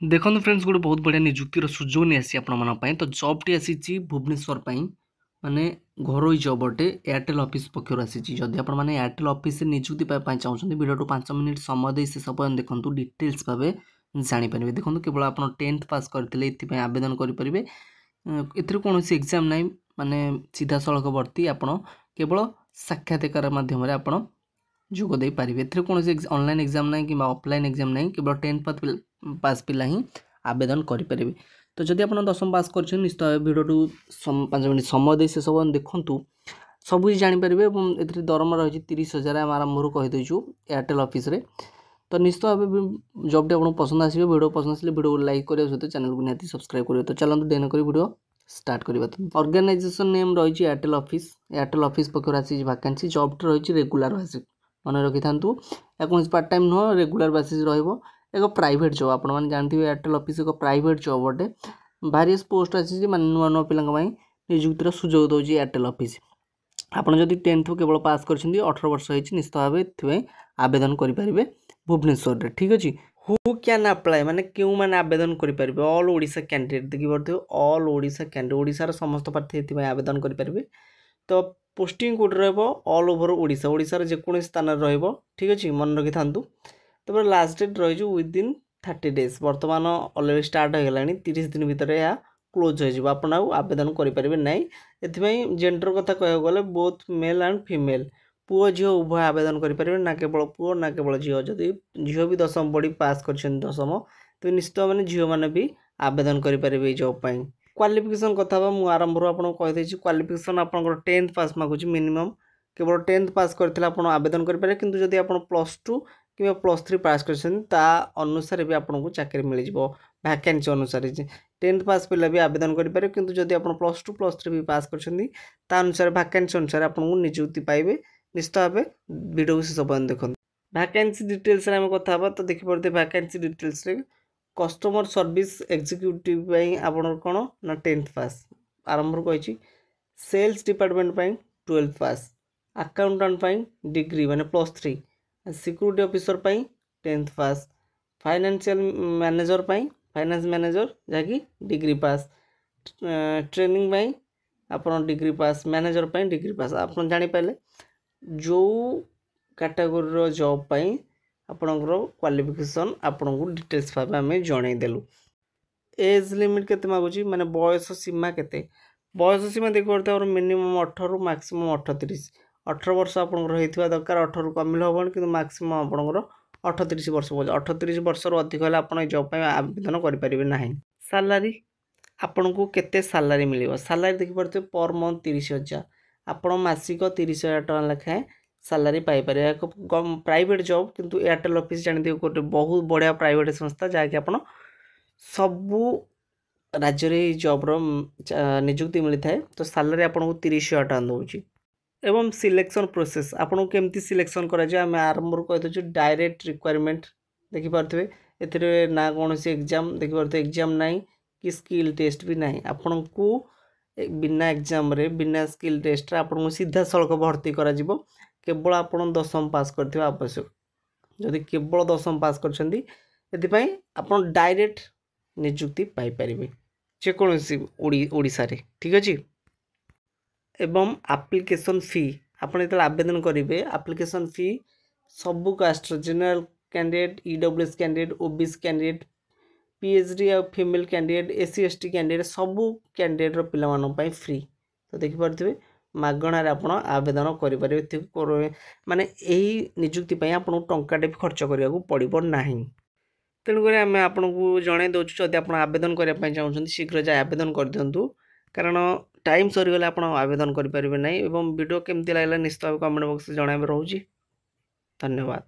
देखो फ्रेंड्स गोटे बहुत बढ़िया निजुक्तिर सुजोग नहीं आसी आपण तो जॉबटी आसी भुवनेश्वर माने घरोई जॉब अटे एयरटेल ऑफिस पक्षर आसी जदि आपण माने एयरटेल ऑफिस निजुक्ति चाहते वीडियो 5 मिनिट समय दे से सब देखूँ डिटेल्स भाव जापर देखो केवल आप 10th पास करते आवेदन करेंगे कौन एग्जाम ना माने सीधा सड़क भर्ती आपण केवल साक्षात्कार मध्यम आप जोग दे पारे कौन ऑनलाइन एग्जाम ना कि ऑफलाइन एग्जाम ना केवल 10th पास पिला ही आवेदन करेंगे तो जदि आप 10th पास कर निश्चित भाव भिडियो 5 मिनट समय दे से सब देखूँ सब जानीपर ए दरमा रही 30,000 आम आरंभ कहीदेचु एयरटेल ऑफिस रे तो निश्चित भाव जॉबटी आपको पसंद आसो वीडियो पसंद आसे वीडियो लाइक करने सहित चैनल को निहाती सब्सक्राइब करेंगे तो चलते डेन कर वीडियो स्टार्ट करवा तो ऑर्गेनाइजेशन नेम रही एयरटेल ऑफिस पक्ष आसी वैकेंसी जॉबटी रही रेगुलर बेसिस मन रखी था कौन पार्ट टाइम नुह रेगुलर बेसिस एक प्राइवेट जॉब आप जानते हैं एयरटेल ऑफिस एक प्राइवेट जॉब अटे भारियस पोस्ट आसी नुआ नुआ पिला निजुक्तिर सुजोग दौर एयरटेल ऑफिस आपड़ जदि 10th केवल पास कर 18 वर्ष होती निश्चित भाव ये आवेदन करेंगे भुवनेश्वर रे ठीक अच्छे हु कैन अप्लाई माने क्यों मैंने आवेदन करेंगे ऑल ओडिशा कैंडिडेट देखिए ऑल ओडिशा कैंडिडेट ओडिशार समस्त प्रार्थी ये आवेदन करेंगे तो posting code all over Odisha ओडिशार जेकोसी स्थान ठीक अच्छे मन रखी था तब लास्ट डेट रही विदिन 30 डेज बर्तमान अलरेडी स्टार्ट हो गलानी 30 दिन भितर यह क्लोज हो आपन आवेदन करेंगे ना ये जेंडर कथा कह गले बोथ मेल एंड फीमेल पुओ झील उभय आवेदन करेंगे ना केवल पुओ ना केवल झील जदि झील भी 10th पढ़ी पास कर 10th तो निश्चित मैंने झील मैंने भी आवेदन करेंगे जॉब पाई क्वालिफिकेशन कथा मुझे आरंभ आपको कहीदे क्वालिफिकेशन आप 10th पास मागुच मिनिमम केवल 10th पास करते आप आवेदन करेंगे किंतु जदि आप +2 कि +3 पास कर अनुसार भी आपको चाकरी मिल जाव वैकेंसी अनुसार 10th पास पिला भी आवेदन करेंगे किंतु जदि आप +2 +3 भी पास कर अनुसार वैकेंसी अनुसार आपको निजुक्ति पाइबे निश्चित भाव वीडियो को शेष पर्यंत देखते वैकेंसी डिटेल्स आम कथा तो देखिए vacancy details customer service executive आपन कौन ना 10th पास आरंभ कही सेल्स डिपार्टमेंट 12th पास अकाउंटेंट डिग्री माने +3 सिक्यूरिटी ऑफिसर 10th पास फाइनेंशियल मैनेजर फाइनेंस मैनेजर जहाँकि डिग्री पास ट्रेनिंग आप डिग्री पास मैनेजर डिग्री पास आप जानीपारे जो कैटेगोरी जॉब पाई आपणकर क्वालिफिकेशन आपन को डिटेल्स भाव आम जनईदेलु एज लिमिट के मागुच माने बयस सीमा के बयस सीमा देखिए मिनिमम 18 रु मैक्सिमम 38 18 वर्ष आपंकर दरकार 18 रु कमिल हम कि मैक्सिमम आपंकर 38 वर्ष 38 वर्ष अधिक है आप जॉब आवेदन करेंगे ना सालारी आपन को केते सालारी मिल सालारी देखिए पर मंथ 30,000 आपण मासिक 30,000 टका लेखाएं सालारी पाइपर एक प्राइवेट जॉब किंतु एयरटेल ऑफिस जानते गोटे बहुत बढ़िया प्राइवेट संस्था जहाँकि आप सबू राज्य जॉब्र निजुक्ति मिलता है तो सालारी आपको 30,000 टका दूसरी एवं सिलेक्शन प्रोसेस आपको केमती सिलेक्शन करें आरंभ कहीदे डायरेक्ट रिक्वायरमेंट देखिपे ए ना कौन एग्जाम देखिए एग्जाम ना कि स्किल टेस्ट भी ना आपन को बिना एग्जाम रे बिना स्किल टेस्ट आपको सीधा सड़क भर्ती करा केवल आप 10th पास करथिबा आवश्यक जदि केवल 10th पास कर आप डायरेक्ट निजुक्ति पाइपर जेकोसी ओडिशा रे ठीक अच्छे एवं एप्लिकेशन फी आपड़ जो आवेदन करेंगे एप्लिकेशन फी सबू caste general candidate EWS candidate OBC candidate PhD और female candidate SC ST candidate सबू कैंडिडेट पिला फ्री तो देखिपे मागणार आप आवेदन करेंगे माने यही निजुक्ति आपको टंकाटे भी खर्च करने को पड़ो ना तेणुक आम आपको जन दूँ जब आप आवेदन करने चाहते शीघ्र जाए आवेदन कर दिंतु कारण टाइम सरीगले आप आवेदन करेंगे ना वीडियो केमती लगे निश्चित भाव कमेंट बॉक्स में जन रोचे धन्यवाद।